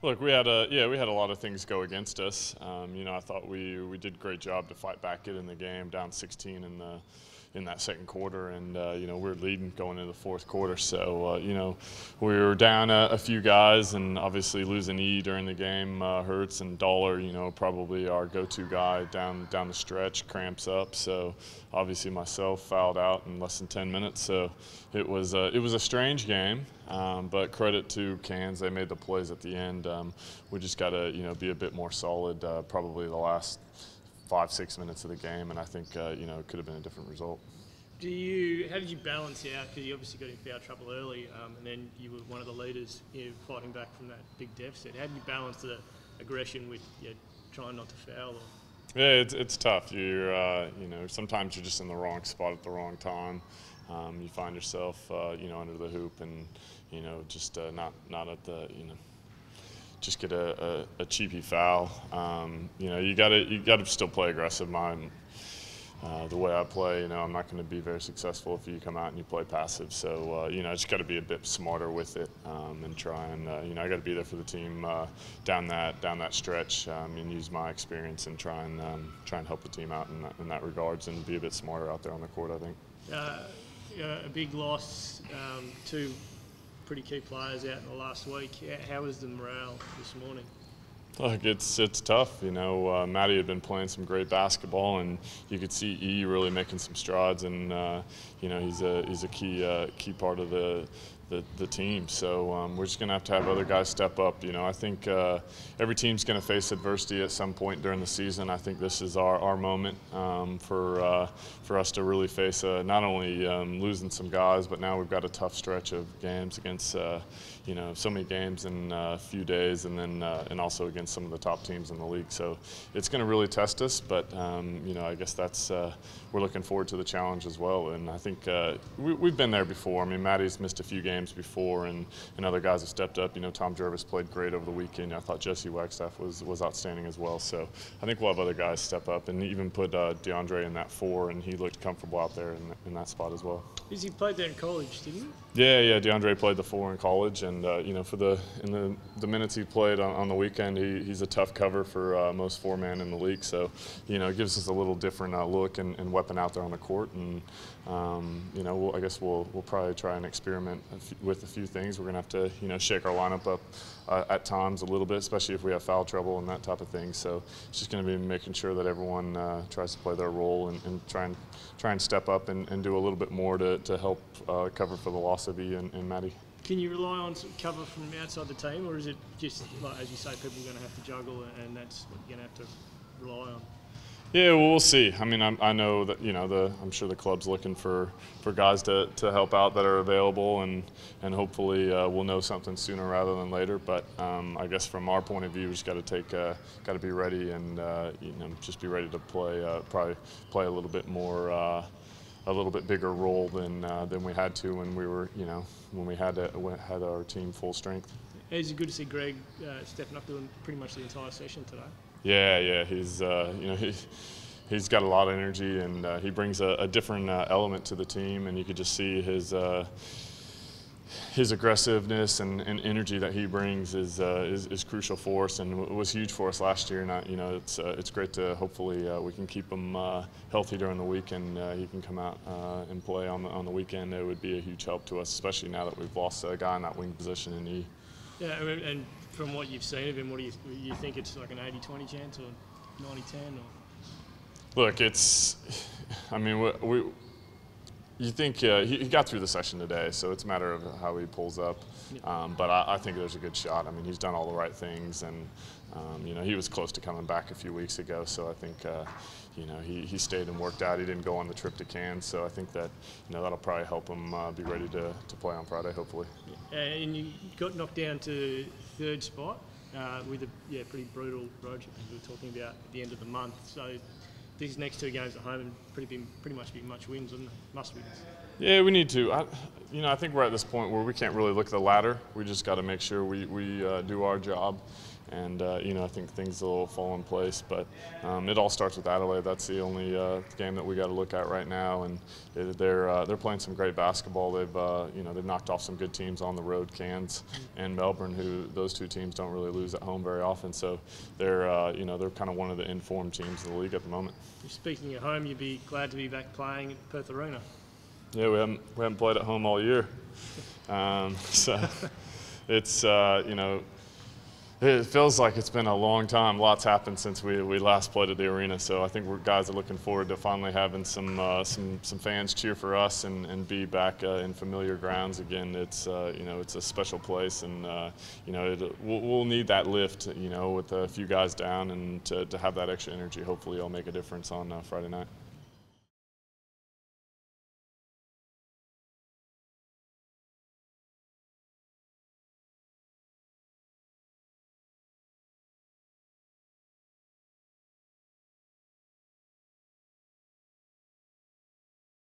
Look, we had a lot of things go against us. I thought we did a great job to fight back, get in the game, down 16 in that second quarter, and we were leading going into the fourth quarter. So we were down a few guys, and obviously losing E during the game hurts. And Dollar, probably our go-to guy down the stretch, cramps up. So obviously myself fouled out in less than 10 minutes. So it was a strange game, but credit to Cairns, they made the plays at the end. We just got to be a bit more solid. Probably the last 5-6 minutes of the game, and I think it could have been a different result. How did you balance out? Because you obviously got in foul trouble early, and then you were one of the leaders, fighting back from that big deficit. How did you balance the aggression with trying not to foul? Yeah, it's tough. You're sometimes you're just in the wrong spot at the wrong time. You find yourself under the hoop, and just not at the just get a cheapy foul. You gotta still play aggressive. The way I play, I'm not going to be very successful if you come out and you play passive. So I just got to be a bit smarter with it, and try and I got to be there for the team down that stretch, and use my experience and try and help the team out in that regards, and be a bit smarter out there on the court, I think. A big loss, two pretty key players out in the last week. How was the morale this morning? Look, it's tough. Matty had been playing some great basketball, and you could see E really making some strides, and he's a key part of the team. So we're just going to have other guys step up. I think every team's going to face adversity at some point during the season. I think this is our moment for us to really face not only losing some guys, but now we've got a tough stretch of games against so many games in a few days, and then and also against some of the top teams in the league. So it's going to really test us, but I guess that's we're looking forward to the challenge as well. And I think we've been there before. I mean, Matty's missed a few games before, and other guys have stepped up. Tom Jervis played great over the weekend. I thought Jesse Wagstaff was outstanding as well. So I think we'll have other guys step up, and even put DeAndre in that 4, and he looked comfortable out there in that spot as well. He played there in college, didn't he? Yeah. DeAndre played the 4 in college, and for the minutes he played on the weekend, he's a tough cover for most 4-man in the league. So it gives us a little different look and weapon out there on the court, and I guess we'll probably try and experiment with a few things. We're gonna have to shake our lineup up at times a little bit, especially if we have foul trouble and that type of thing. So it's just going to be making sure that everyone tries to play their role and try and step up and do a little bit more to help cover for the loss of E and Matty. Can you rely on some cover from outside the team, or is it just, like, as you say, people are going to have to juggle, and that's what you're going to have to rely on? Yeah, well, we'll see. I mean, I know that I'm sure the club's looking for guys to help out that are available, and hopefully we'll know something sooner rather than later. But I guess from our point of view, we just got to be ready, and just be ready to probably play a little bit more. A little bit bigger role than we had to when we had our team full strength. It's good to see Greg stepping up, doing pretty much the entire session today. Yeah, he's got a lot of energy, and he brings a different element to the team, and you could just see his aggressive-ness and energy that he brings is crucial for us, and was huge for us last year. And it's great to hopefully we can keep him healthy during the week, and he can come out and play on the weekend. It would be a huge help to us, especially now that we've lost a guy in that wing position in E. Yeah, and from what you've seen of him, what do you think it's like an 80-20 chance or 90-10? Look, you think he got through the session today, so it's a matter of how he pulls up. But I think there's a good shot. I mean, he's done all the right things, and he was close to coming back a few weeks ago. So I think he stayed and worked out. He didn't go on the trip to Cairns, so I think that that'll probably help him be ready to play on Friday, hopefully. And you got knocked down to 3rd spot with a pretty brutal road trip, as we were talking about at the end of the month. So these next 2 games at home and pretty much be much wins, and must wins. Yeah, we need to. I think we're at this point where we can't really look at the ladder. We just got to make sure we do our job and you know, I think things will fall in place. But it all starts with Adelaide. That's the only game that we got to look at right now, and they're playing some great basketball. They've knocked off some good teams on the road, Cairns and Melbourne, who those two teams don't really lose at home very often. So they're kind of one of the informed teams in the league at the moment. Speaking of home, you'd be glad to be back playing at Perth Arena. Yeah, we haven't played at home all year, so it's it feels like it's been a long time. Lots happened since we last played at the arena, so I think guys are looking forward to finally having some fans cheer for us and be back in familiar grounds again. It's it's a special place, and we'll need that lift, with a few guys down, and to have that extra energy. Hopefully, it'll make a difference on Friday night.